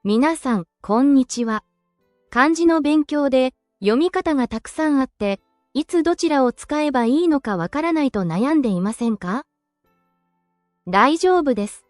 皆さん、こんにちは。漢字の勉強で読み方がたくさんあって、いつどちらを使えばいいのかわからないと悩んでいませんか？大丈夫です。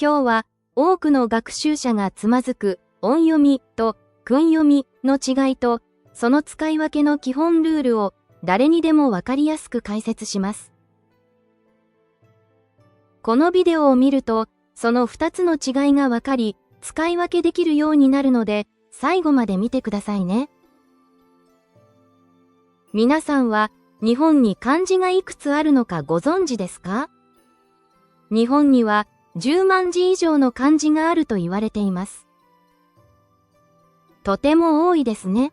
今日は多くの学習者がつまずく音読みと訓読みの違いと、その使い分けの基本ルールを誰にでもわかりやすく解説します。このビデオを見ると、その2つの違いがわかり、使い分けできるようになるので、最後まで見てくださいね。皆さんは日本に漢字がいくつあるのかご存知ですか？日本には10万字以上の漢字があると言われています。とても多いですね。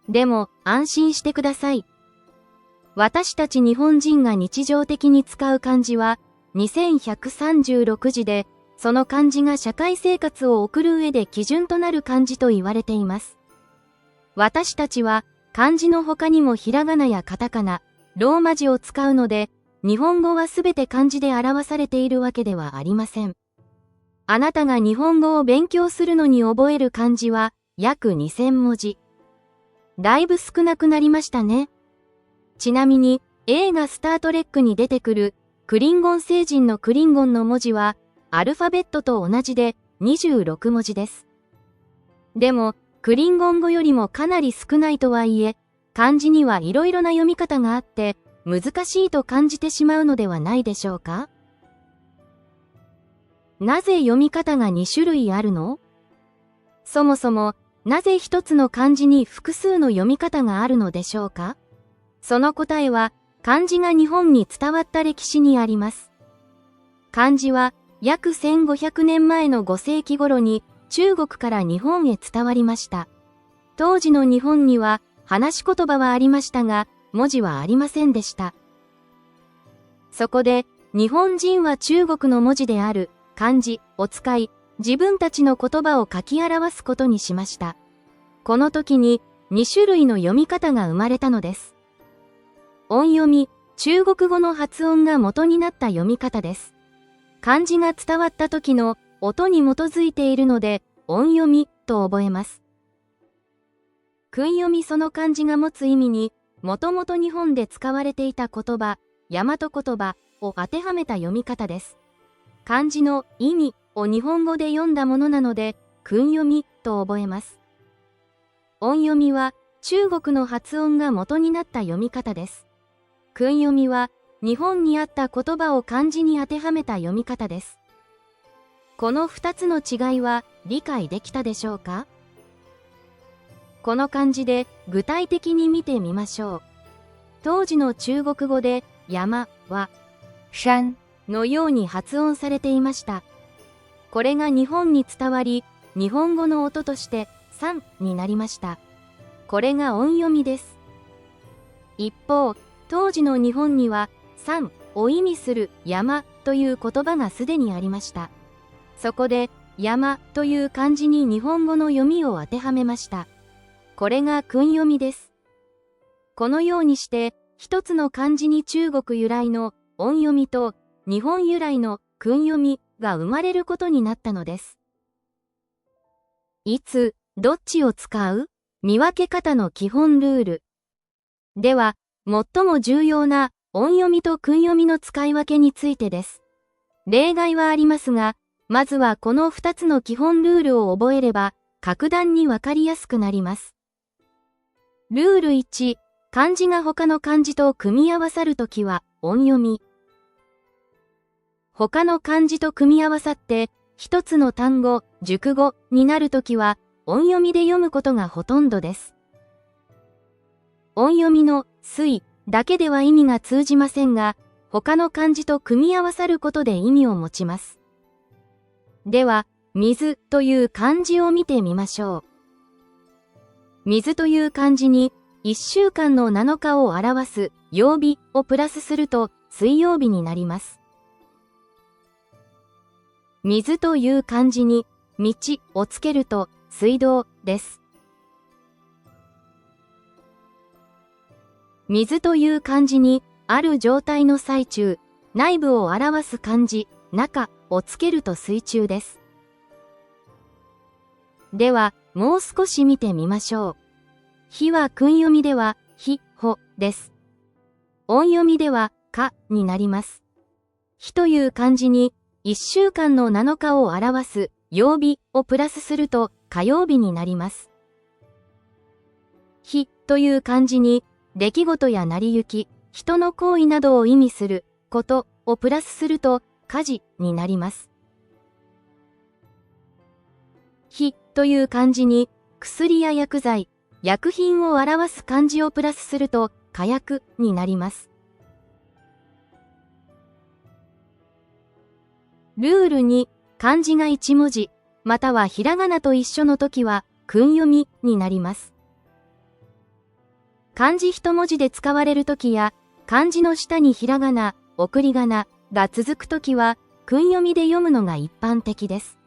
でも安心してください。私たち日本人が日常的に使う漢字は2136字で、その漢字が社会生活を送る上で基準となる漢字と言われています。私たちは漢字の他にもひらがなやカタカナ、ローマ字を使うので、日本語はすべて漢字で表されているわけではありません。あなたが日本語を勉強するのに覚える漢字は約2000文字。だいぶ少なくなりましたね。ちなみに映画スタートレックに出てくるクリンゴン星人のクリンゴンの文字はアルファベットと同じで26文字です。でもクリンゴン語よりもかなり少ないとはいえ、漢字にはいろいろな読み方があって難しいと感じてしまうのではないでしょうか？なぜ読み方が2種類あるの？そもそもなぜ一つの漢字に複数の読み方があるのでしょうか？その答えは漢字が日本に伝わった歴史にあります。漢字は約1500年前の5世紀頃に中国から日本へ伝わりました。当時の日本には話し言葉はありましたが、文字はありませんでした。そこで日本人は中国の文字である漢字を使い、自分たちの言葉を書き表すことにしました。この時に2種類の読み方が生まれたのです。音読み、中国語の発音が元になった読み方です。漢字が伝わった時の音に基づいているので、音読みと覚えます。訓読み、その漢字が持つ意味に、もともと日本で使われていた言葉、大和言葉を当てはめた読み方です。漢字の意味を日本語で読んだものなので、訓読みと覚えます。音読みは中国の発音が元になった読み方です。訓読みは日本にあった言葉を漢字に当てはめた読み方です。この2つの違いは理解できたでしょうか？この漢字で具体的に見てみましょう。当時の中国語で山は山のように発音されていました。これが日本に伝わり、日本語の音として山になりました。これが音読みです。一方、当時の日本には山を意味する山という言葉がすでにありました。そこで山という漢字に日本語の読みを当てはめました。これが訓読みです。このようにして一つの漢字に中国由来の音読みと日本由来の訓読みが生まれることになったのです。いつどっちを使う？見分け方の基本ルール。では、最も重要な音読みと訓読みの使い分けについてです。例外はありますが、まずはこの2つの基本ルールを覚えれば、格段にわかりやすくなります。ルール1、漢字が他の漢字と組み合わさるときは音読み。他の漢字と組み合わさって、一つの単語、熟語になるときは音読みで読むことがほとんどです。音読みの水だけでは意味が通じませんが、他の漢字と組み合わさることで意味を持ちます。では、水という漢字を見てみましょう。水という漢字に1週間の7日を表す曜日をプラスすると水曜日になります。水という漢字に道をつけると水道です。水という漢字にある状態の最中、内部を表す漢字、中をつけると水中です。では、もう少し見てみましょう。ひは訓読みでは、ひ、ほです。音読みでは、かになります。ひという漢字に、1週間の7日を表す曜日をプラスすると火曜日になります。ひという漢字に、出来事や成り行き、人の行為などを意味することをプラスすると火事になります。ひという漢字に、薬や薬剤、薬品を表す漢字をプラスすると火薬になります。ルール2、漢字が1文字、またはひらがなと一緒のときは、訓読みになります。漢字1文字で使われるときや、漢字の下にひらがな、送り仮名が続くときは、訓読みで読むのが一般的です。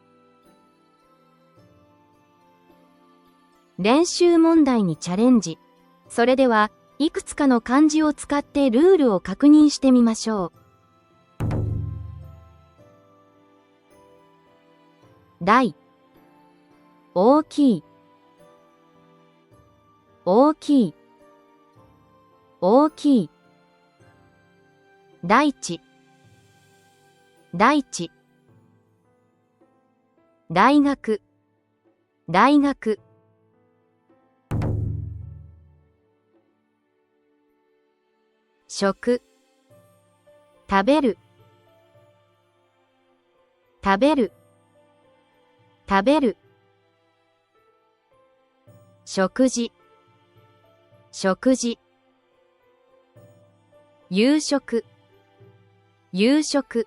練習問題にチャレンジ。それでは、いくつかの漢字を使ってルールを確認してみましょう。大、大きい、大きい、大きい。大地、大地。大学、大学。食、食べる、食べる、食べる。食事、食事。夕食、夕食。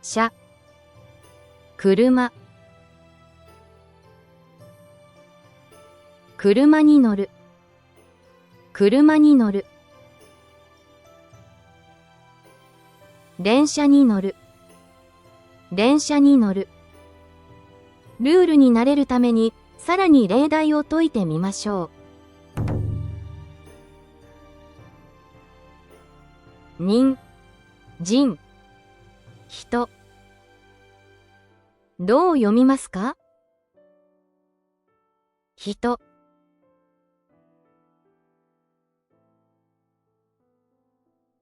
車、車、車に乗る、車に乗る。電車に乗る、電車に乗る。ルールに慣れるためにさらに例題を解いてみましょう。人、人、人。どう読みますか？人。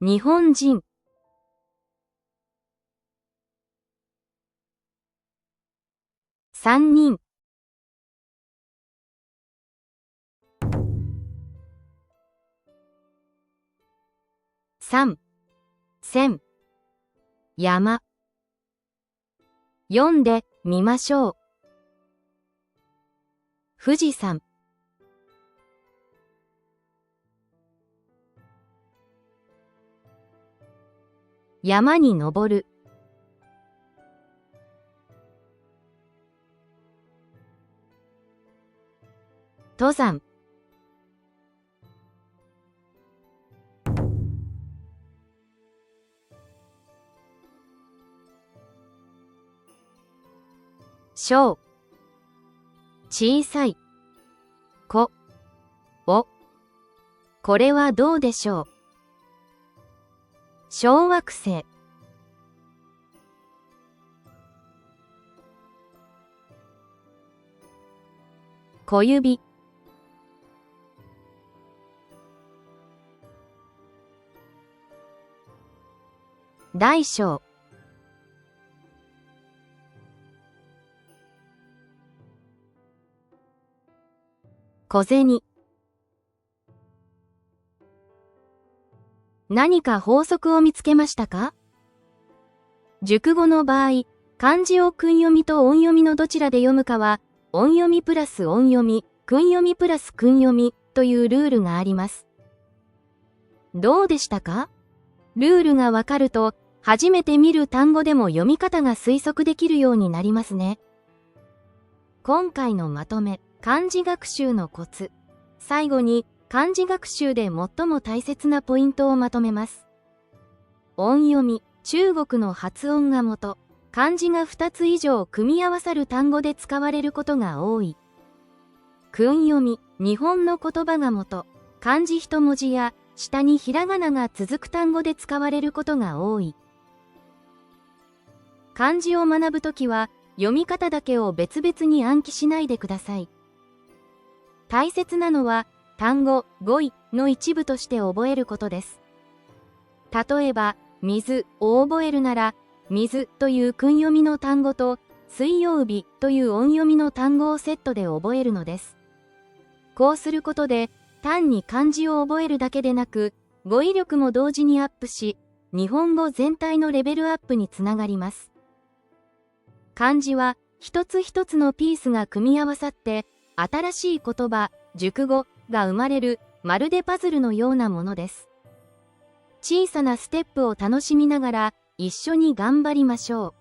日本人。三人。三、千。山。読んでみましょう。富士山。山に登る。登山。小。小さい。子。お。これはどうでしょう。小惑星。小指。大小。小銭。何か法則を見つけましたか？熟語の場合、漢字を訓読みと音読みのどちらで読むかは、音読みプラス音読み、訓読みプラス訓読みというルールがあります。どうでしたか？ルールがわかると、初めて見る単語でも読み方が推測できるようになりますね。今回のまとめ、漢字学習のコツ。最後に、漢字学習で最も大切なポイントをまとめます。音読み、中国の発音が元、漢字が2つ以上組み合わさる単語で使われることが多い。訓読み、日本の言葉が元、漢字一文字や下にひらがなが続く単語で使われることが多い。漢字を学ぶときは、読み方だけを別々に暗記しないでください。大切なのは、単語、語彙の一部として覚えることです。例えば、水を覚えるなら、水という訓読みの単語と、水曜日という音読みの単語をセットで覚えるのです。こうすることで、単に漢字を覚えるだけでなく、語彙力も同時にアップし、日本語全体のレベルアップにつながります。漢字は一つ一つのピースが組み合わさって、新しい言葉、熟語が生まれる、まるでパズルのようなものです。小さなステップを楽しみながら、一緒に頑張りましょう。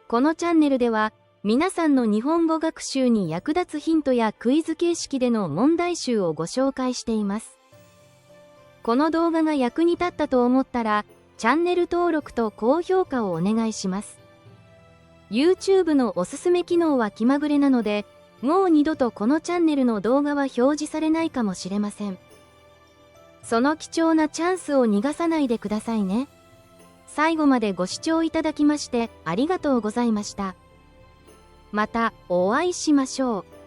このチャンネルでは、皆さんの日本語学習に役立つヒントやクイズ形式での問題集をご紹介しています。この動画が役に立ったと思ったら、チャンネル登録と高評価をお願いします。YouTube のおすすめ機能は気まぐれなので、もう二度とこのチャンネルの動画は表示されないかもしれません。その貴重なチャンスを逃がさないでくださいね。最後までご視聴いただきましてありがとうございました。またお会いしましょう。